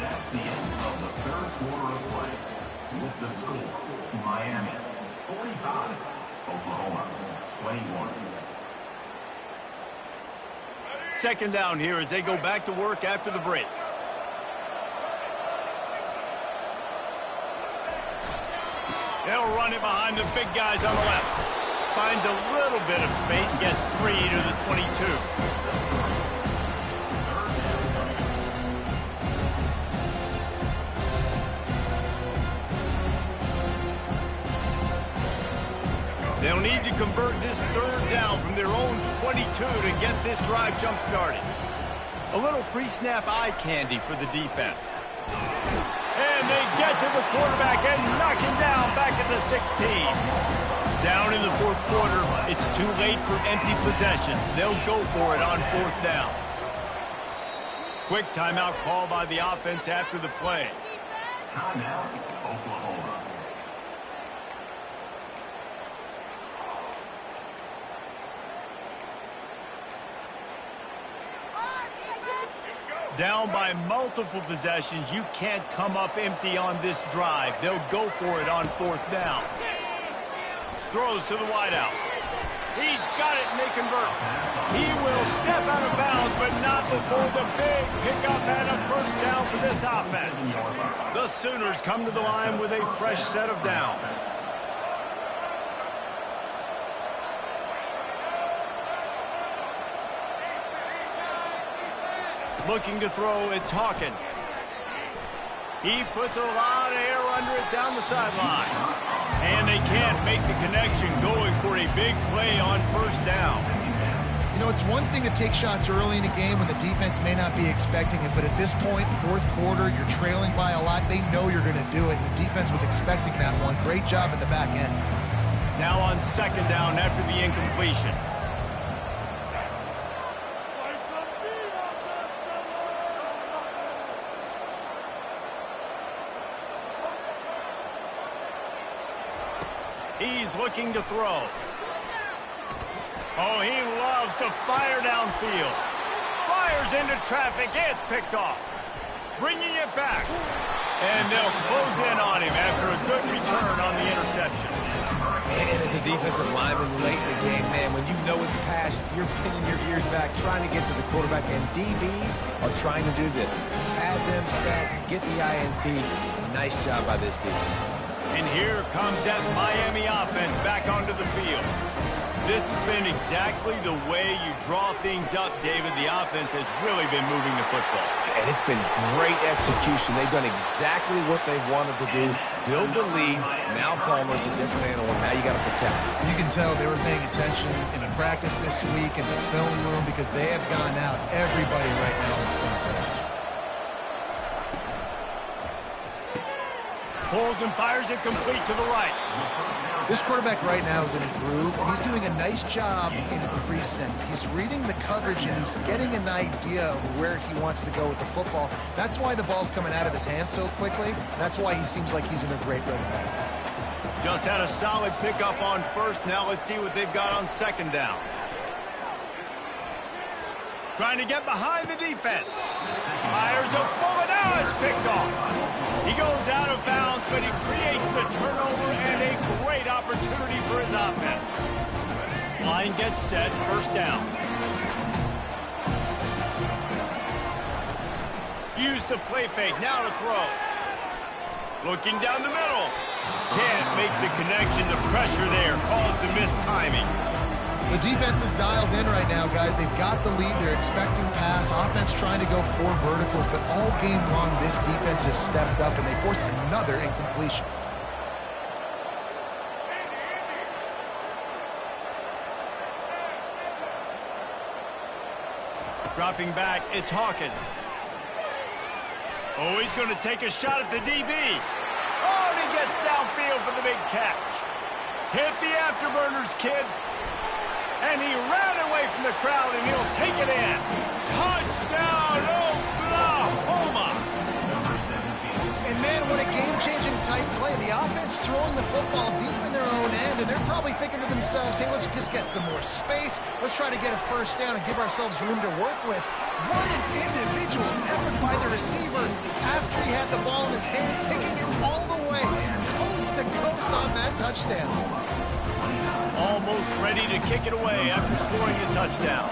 That's the end of the third quarter of play. 21. Second down here as they go back to work after the break. They'll run it behind the big guys on the left. Finds a little bit of space, gets 3 to the 22. They'll need to convert this third down from their own 22 to get this drive jump-started. A little pre-snap eye candy for the defense. And they get to the quarterback and knock him down back at the 16. Down in the fourth quarter, it's too late for empty possessions. They'll go for it on fourth down. Quick timeout call by the offense after the play. Timeout, Oklahoma. Down by multiple possessions, you can't come up empty on this drive. They'll go for it on fourth down. Throws to the wideout. He's got it and they convert. He will step out of bounds, but not before the big pickup and a first down for this offense. The Sooners come to the line with a fresh set of downs. Looking to throw, it's Hawkins. He puts a lot of air under it down the sideline. And they can't make the connection, going for a big play on first down. You know, it's one thing to take shots early in a game when the defense may not be expecting it, but at this point, fourth quarter, you're trailing by a lot. They know you're going to do it. The defense was expecting that one. Great job in the back end. Now on second down after the incompletion. He's looking to throw. Oh, he loves to fire downfield. Fires into traffic. It's picked off. Bringing it back. And they'll close in on him after a good return on the interception. And as a defensive lineman late in the game, man, when you know it's pass, you're pinning your ears back, trying to get to the quarterback, and DBs are trying to do this. Pad them stats, get the INT. Nice job by this defense. And here comes that Miami offense back onto the field. This has been exactly the way you draw things up, David. The offense has really been moving the football. And it's been great execution. They've done exactly what they've wanted to do. Build the lead. Now Palmer's a different animal. Now you got to protect him. You can tell they were paying attention in practice this week in the film room because they have gone out. Everybody right now on the same page. Pulls and fires it complete to the right. This quarterback right now is in a groove, and he's doing a nice job in pre-snap. He's reading the coverage, and he's getting an idea of where he wants to go with the football. That's why the ball's coming out of his hands so quickly. That's why he seems like he's in a great rhythm. Just had a solid pickup on first. Now let's see what they've got on second down. Trying to get behind the defense. Fires a bullet. Now it's picked off. He goes out of bounds, but he creates the turnover and a great opportunity for his offense. Line gets set, first down. Use the play fake, now to throw. Looking down the middle. Can't make the connection, the pressure there caused the missed timing. The defense is dialed in right now, guys. They've got the lead. They're expecting pass. Offense trying to go 4 verticals, but all game long, this defense has stepped up, and they force another incompletion. Dropping back, it's Hawkins. Oh, he's going to take a shot at the DB. Oh, and he gets downfield for the big catch. Hit the afterburners, kid. And he ran away from the crowd, and he'll take it in. Touchdown, Oklahoma! And, man, what a game-changing type play. The offense throwing the football deep in their own end, and they're probably thinking to themselves, hey, let's just get some more space. Let's try to get a first down and give ourselves room to work with. What an individual effort by the receiver after he had the ball in his hand, taking it all the way, coast to coast on that touchdown. Almost ready to kick it away after scoring the touchdown.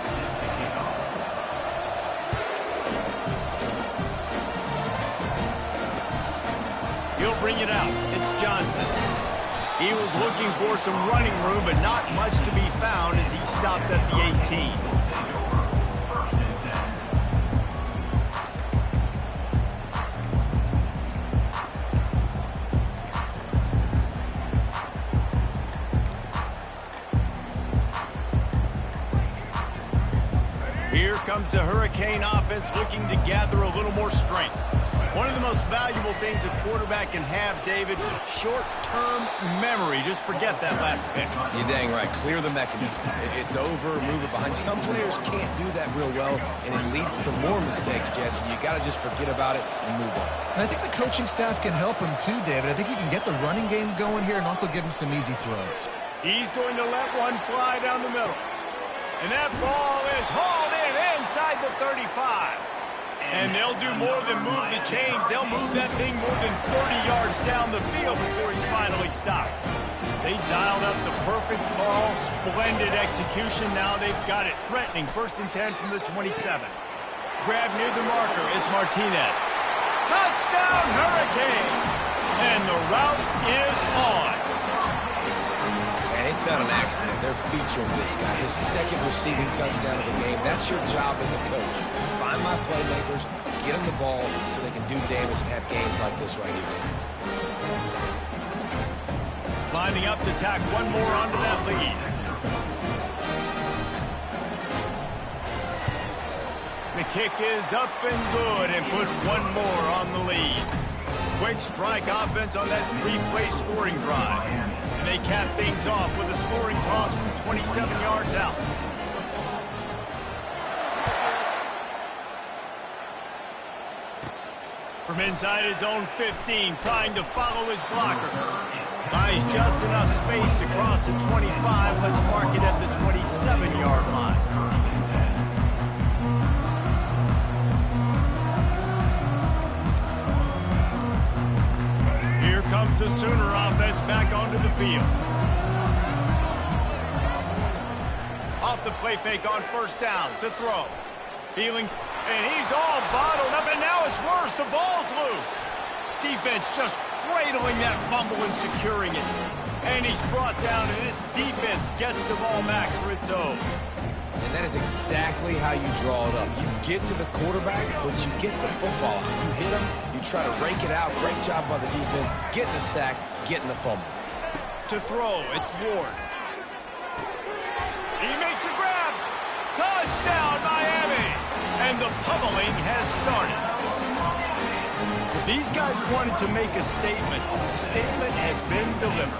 He'll bring it out. It's Johnson. He was looking for some running room, but not much to be found as he stopped at the 18. Here comes the Hurricane offense looking to gather a little more strength. One of the most valuable things a quarterback can have, David, short-term memory. Just forget that last pick. You're dang right. Clear the mechanism. It's over, move it behind. Some players can't do that real well, and it leads to more mistakes, Jesse. You got to just forget about it and move on. And I think the coaching staff can help him too, David. I think he can get the running game going here and also give him some easy throws. He's going to let one fly down the middle. And that ball is hauled in inside the 35. And they'll do more than move the chains. They'll move that thing more than 30 yards down the field before he's finally stopped. They dialed up the perfect ball. Splendid execution. Now they've got it threatening. 1st and 10 from the 27. Grab near the marker. It's Martinez. Touchdown, Hurricane! And the route is on. And it's not an accident. They're featuring this guy. His 2nd receiving touchdown of the game. That's your job as a coach. Find my playmakers, get them the ball so they can do damage and have games like this right here. Lining up to tack one more onto that lead. The kick is up and good and put one more on the lead. Quick strike offense on that 3-play scoring drive. And they cap things off with a scoring toss from 27 yards out. From inside his own 15, trying to follow his blockers. Buys just enough space to cross the 25. Let's mark it at the 27-yard line. Here comes the Sooner offense back onto the field. Off the play fake on 1st down to throw. Healing, and he's all bottled up, and now it's worse. The ball's loose. Defense just cradling that fumble and securing it. And he's brought down, and this defense gets the ball back for its own. And that is exactly how you draw it up. You get to the quarterback, but you get the football out. You hit him, you try to rake it out. Great job by the defense. Getting the sack, getting the fumble. To throw, it's Ward. He makes a grab. Touchdown, Miami! And the pummeling has started. If these guys wanted to make a statement, the statement has been delivered.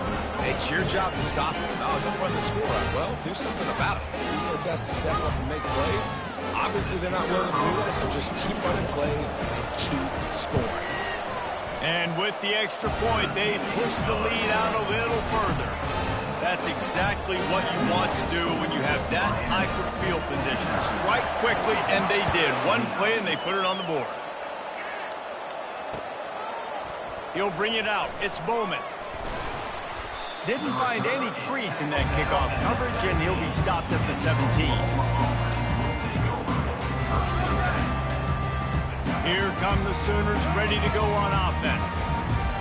It's your job to stop it. No, don't run the score out. Well, do something about it. Defense has to step up and make plays. Obviously, they're not willing to do that, so just keep running plays and keep scoring. And with the extra point, they push the lead out a little further. That's exactly what you want to do when you have that type of field position. Strike quickly, and they did. One play, and they put it on the board. He'll bring it out. It's Bowman. Didn't find any crease in that kickoff coverage, and he'll be stopped at the 17. Here come the Sooners ready to go on offense.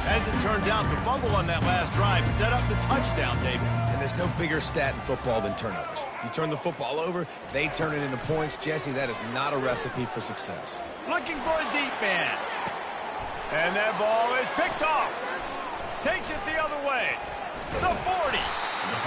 As it turns out, the fumble on that last drive set up the touchdown, David. And there's no bigger stat in football than turnovers. You turn the football over, they turn it into points. Jesse, that is not a recipe for success. Looking for a deep man. And that ball is picked off. Takes it the other way. The 40.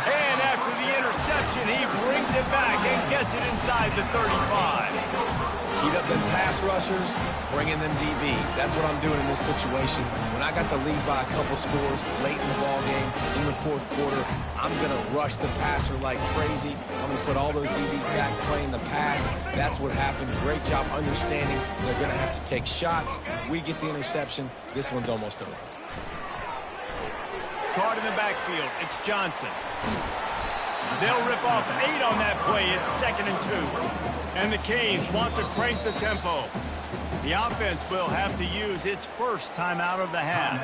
And after the interception, he brings it back and gets it inside the 35. Heat up them pass rushers, bring in them DBs. That's what I'm doing in this situation. When I got the lead by a couple scores late in the ball game, in the 4th quarter, I'm going to rush the passer like crazy. I'm going to put all those DBs back playing the pass. That's what happened. Great job understanding they're going to have to take shots. We get the interception. This one's almost over. Caught in the backfield. It's Johnson. They'll rip off 8 on that play. It's 2nd and 2. And the Canes want to crank the tempo. The offense will have to use its first timeout of the half.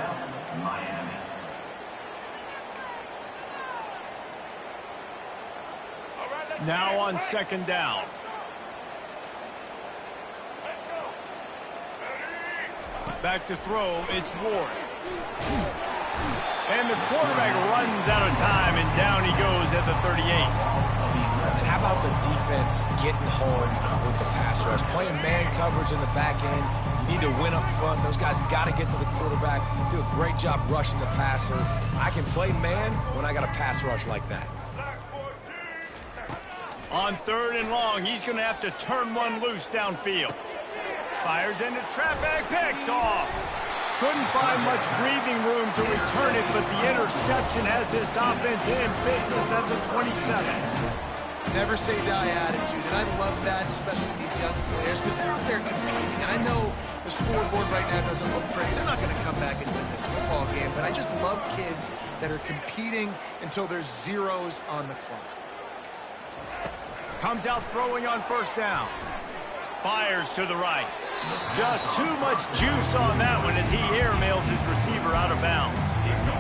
Now on second down. Back to throw, it's Ward. And the quarterback runs out of time, and down he goes at the 38. And how about the defense getting home with the pass rush? Playing man coverage in the back end. You need to win up front. Those guys got to get to the quarterback. Do a great job rushing the passer. I can play man when I got a pass rush like that. On third and long, he's going to have to turn one loose downfield. Fires into traffic, picked off. Couldn't find much breathing room to return it, but the interception has this offense in business at the 27. Never say die attitude, and I love that, especially these young players, because they're out there competing. And I know the scoreboard right now doesn't look pretty. They're not going to come back and win this football game, but I just love kids that are competing until there's zeros on the clock. Comes out throwing on first down. Fires to the right. Just too much juice on that one as he airmails his receiver out of bounds.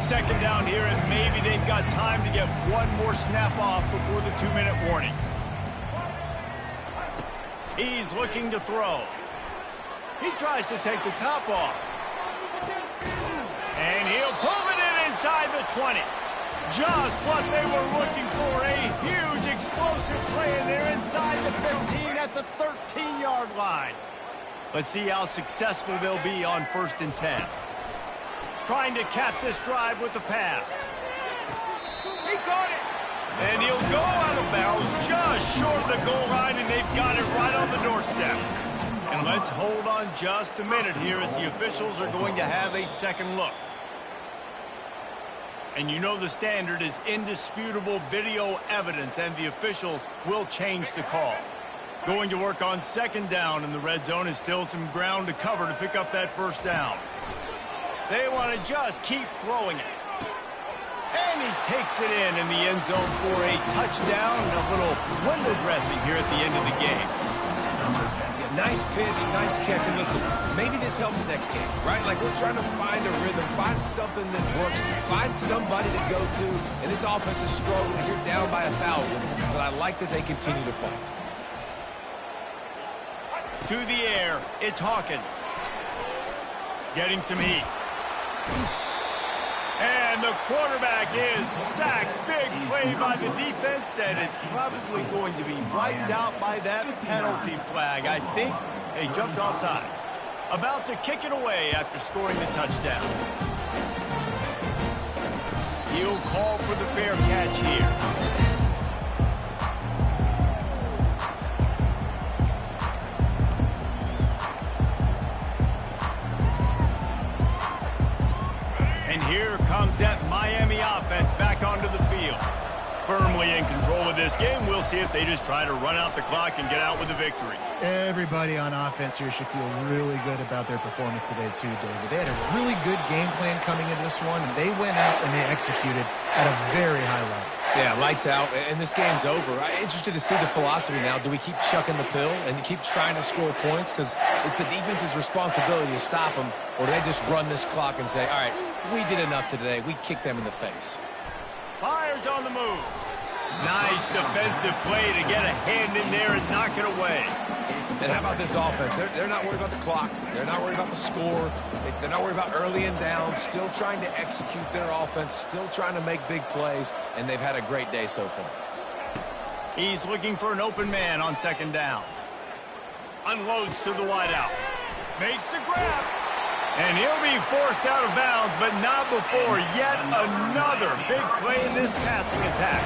Second down here, and maybe they've got time to get one more snap off before the 2-minute warning. He's looking to throw. He tries to take the top off. And he'll pull it in inside the 20. Just what they were looking for, a huge explosive play, and they're inside the 15 at the 13-yard line. Let's see how successful they'll be on 1st and 10. Trying to cap this drive with the pass. He caught it. And he'll go out of bounds just short of the goal line, and they've got it right on the doorstep. And let's hold on just a minute here as the officials are going to have a second look. And you know the standard is indisputable video evidence, and the officials will change the call. Going to work on second down in the red zone, is still some ground to cover to pick up that first down. They want to just keep throwing it. And he takes it in the end zone for a touchdown and a little window dressing here at the end of the game. Yeah, nice pitch, nice catch. And listen, maybe this helps next game, right? Like we're trying to find a rhythm, find something that works, find somebody to go to. And this offense is struggling. You're down by 1,000, but I like that they continue to fight. To the air, it's Hawkins. Getting some heat. And the quarterback is sacked. Big play by the defense that is probably going to be wiped out by that penalty flag. I think they jumped offside. About to kick it away after scoring the touchdown. He'll call for the fair catch here. Here comes that Miami offense back onto the field. Firmly in control of this game. We'll see if they just try to run out the clock and get out with a victory. Everybody on offense here should feel really good about their performance today too, David. They had a really good game plan coming into this one, and they went out and they executed at a very high level. Yeah, lights out, and this game's over. I'm interested to see the philosophy now. Do we keep chucking the pill and keep trying to score points? Because it's the defense's responsibility to stop them, or do they just run this clock and say, all right, we did enough today. We kicked them in the face. Fires on the move. Nice defensive play to get a hand in there and knock it away. And how about this offense? They're not worried about the clock. They're not worried about the score. They're not worried about early and down. Still trying to execute their offense. Still trying to make big plays. And they've had a great day so far. He's looking for an open man on second down. Unloads to the wideout. Makes the grab. And he'll be forced out of bounds, but not before yet another big play in this passing attack.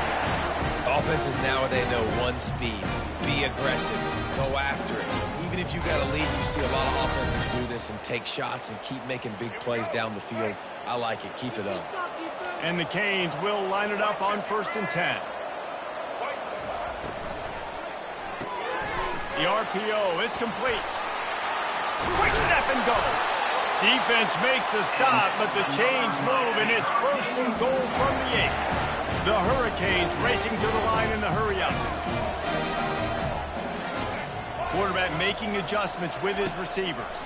Offenses nowadays know one speed. Be aggressive. Go after it. Even if you got a lead, you see a lot of offenses do this and take shots and keep making big plays down the field. I like it. Keep it up. And the Canes will line it up on 1st and 10. The RPO, it's complete. Quick step and go. Defense makes a stop, but the chains move, and it's 1st and goal from the 8. The Hurricanes racing to the line in the hurry-up. Quarterback making adjustments with his receivers.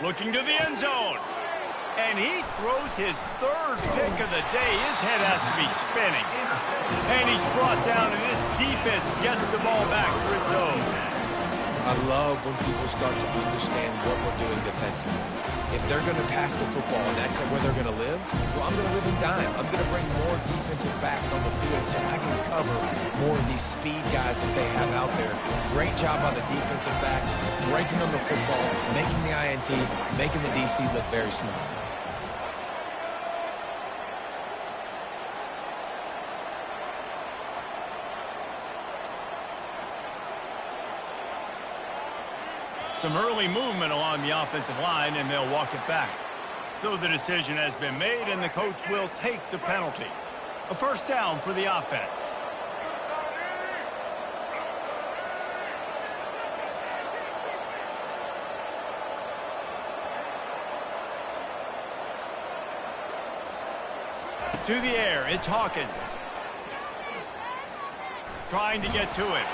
Looking to the end zone. And he throws his third pick of the day. His head has to be spinning. And he's brought down, and this defense gets the ball back for its own. I love when people start to understand what we're doing defensively. If they're going to pass the football and that's where they're going to live, well, I'm going to live in dime. I'm going to bring more defensive backs on the field so I can cover more of these speed guys that they have out there. Great job on the defensive back, breaking on the football, making the INT, making the DC look very smart. Some early movement along the offensive line, and they'll walk it back. So the decision has been made, and the coach will take the penalty. A first down for the offense. To the air, it's Hawkins. Trying to get to it.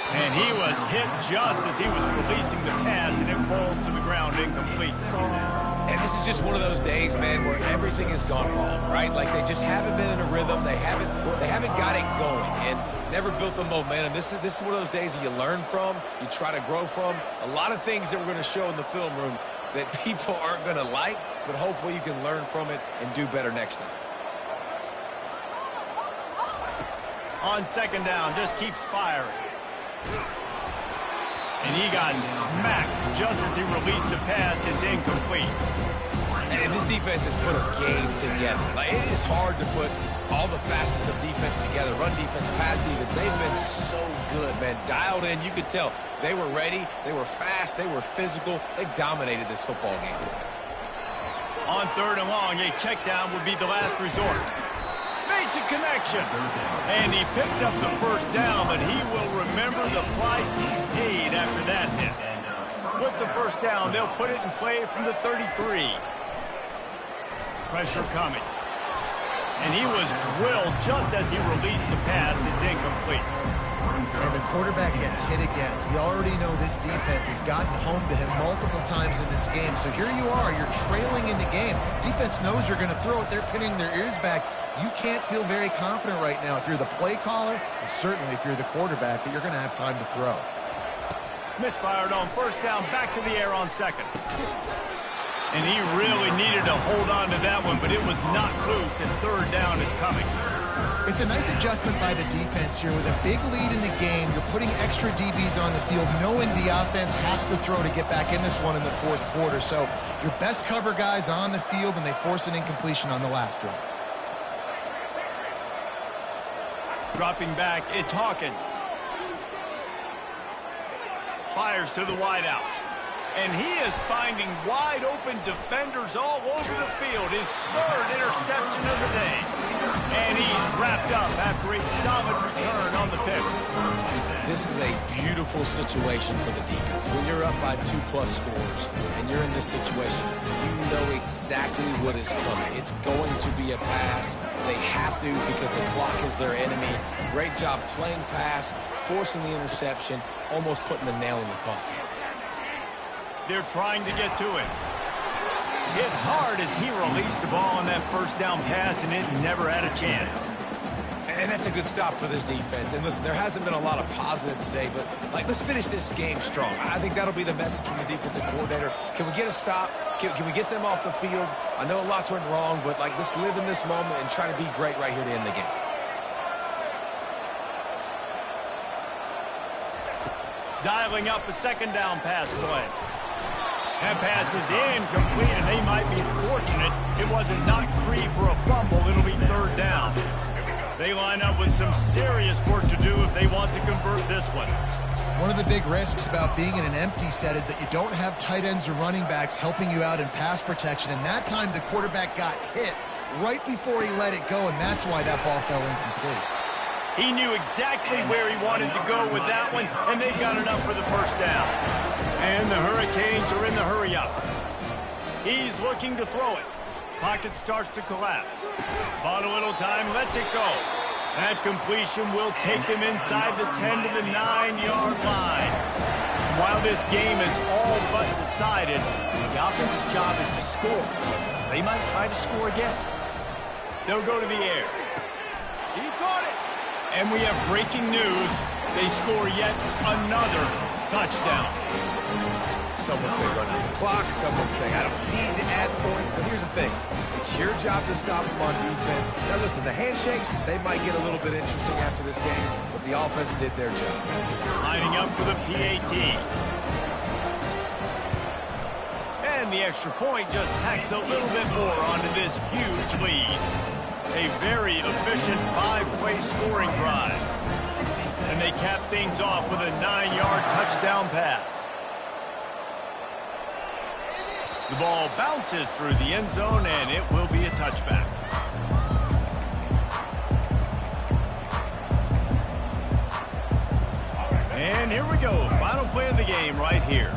And he was hit just as he was releasing the pass, and it falls to the ground incomplete. And this is just one of those days, man, where everything has gone wrong, right? Like they just haven't been in a rhythm. They haven't got it going and never built the momentum. This is one of those days that you learn from, you try to grow from. A lot of things that we're going to show in the film room that people aren't going to like, but hopefully you can learn from it and do better next time. On second down, just keeps firing. And he got smacked just as he released the pass. It's incomplete. And this defense has put a game together. Like, it is hard to put all the facets of defense together. Run defense, pass defense. They've been so good, man. Dialed in. You could tell they were ready. They were fast. They were physical. They dominated this football game. On third and long, a check down would be the last resort. Makes a connection. And he picks up the first down, but he will remember the price he paid after that hit. With the first down, they'll put it in play from the 33. Pressure coming. And he was drilled just as he released the pass. It's incomplete. And the quarterback gets hit again. We already know this defense has gotten home to him multiple times in this game. So here you are, you're trailing in the game. Defense knows you're going to throw it. They're pinning their ears back. You can't feel very confident right now if you're the play caller, and certainly if you're the quarterback, that you're going to have time to throw. Misfired on first down, back to the air on second. And he really needed to hold on to that one, but it was not loose, and third down is coming. It's a nice adjustment by the defense here. With a big lead in the game, you're putting extra DBs on the field, knowing the offense has to throw to get back in this one in the fourth quarter. So your best cover guys on the field, and they force an incompletion on the last one. Dropping back, it's Hawkins. Fires to the wideout. And he is finding wide-open defenders all over the field. His third interception of the day. And he's wrapped up after a solid return on the pick. This is a beautiful situation for the defense. When you're up by 2+ scores and you're in this situation, you know exactly what is coming. It's going to be a pass. They have to because the clock is their enemy. Great job playing pass, forcing the interception, almost putting the nail in the coffin. They're trying to get to it. Hit hard as he released the ball on that first down pass, and it never had a chance. And that's a good stop for this defense. And listen, there hasn't been a lot of positive today, but let's finish this game strong. I think that'll be the message from the defensive coordinator. Can we get a stop? Can we get them off the field? I know lots went wrong, but let's live in this moment and try to be great right here to end the game. Dialing up a second down pass play. That pass is incomplete, and they might be fortunate it wasn't knocked free for a fumble. It'll be third down. They line up with some serious work to do if they want to convert this one. One of the big risks about being in an empty set is that you don't have tight ends or running backs helping you out in pass protection. And that time the quarterback got hit right before he let it go, and that's why that ball fell incomplete. He knew exactly where he wanted to go with that one, and they got enough for the first down. And the Hurricanes are in the hurry-up. He's looking to throw it. Pocket starts to collapse. Bought a little time, lets it go. That completion will take them inside the 10 to the 9-yard line. While this game is all but decided, the offense's job is to score. They might try to score again. They'll go to the air. He caught it. And we have breaking news. They score yet another touchdown. Some would say run out the clock. Some would say I don't need to add points. But here's the thing. It's your job to stop them on defense. Now listen, the handshakes, they might get a little bit interesting after this game, but the offense did their job. Lining up for the PAT. And the extra point just tacks a little bit more onto this huge lead. A very efficient 5-play scoring drive. And they cap things off with a 9-yard touchdown pass. The ball bounces through the end zone, and it will be a touchback. And here we go. Final play of the game right here.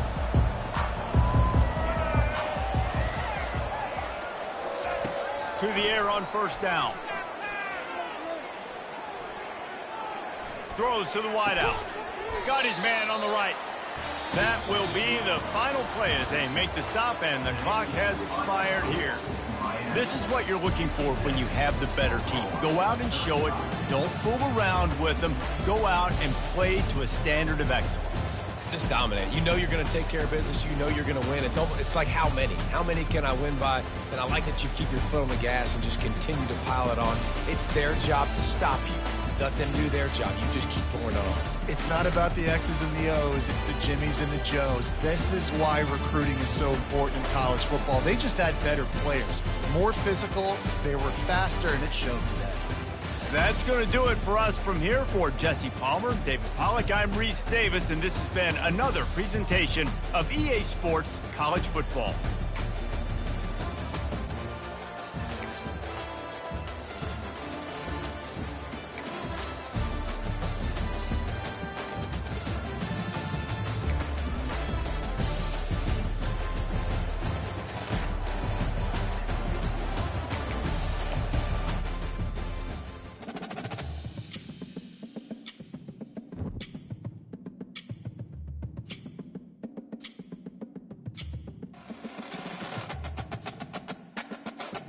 To the air on first down. Throws to the wideout. Got his man on the right. That will be the final play as they make the stop, and the clock has expired here. This is what you're looking for when you have the better team. Go out and show it. Don't fool around with them. Go out and play to a standard of excellence. Just dominate. You know you're going to take care of business. You know you're going to win. It's like how many? How many can I win by? And I like that you keep your foot on the gas and just continue to pile it on. It's their job to stop you. Let them do their job. You just keep pouring it on. It's not about the X's and the O's. It's the Jimmies and the Joes. This is why recruiting is so important in college football. They just had better players. More physical, they were faster, and it showed today. That's going to do it for us from here. For Jesse Palmer, David Pollack, I'm Reese Davis, and this has been another presentation of EA Sports College Football.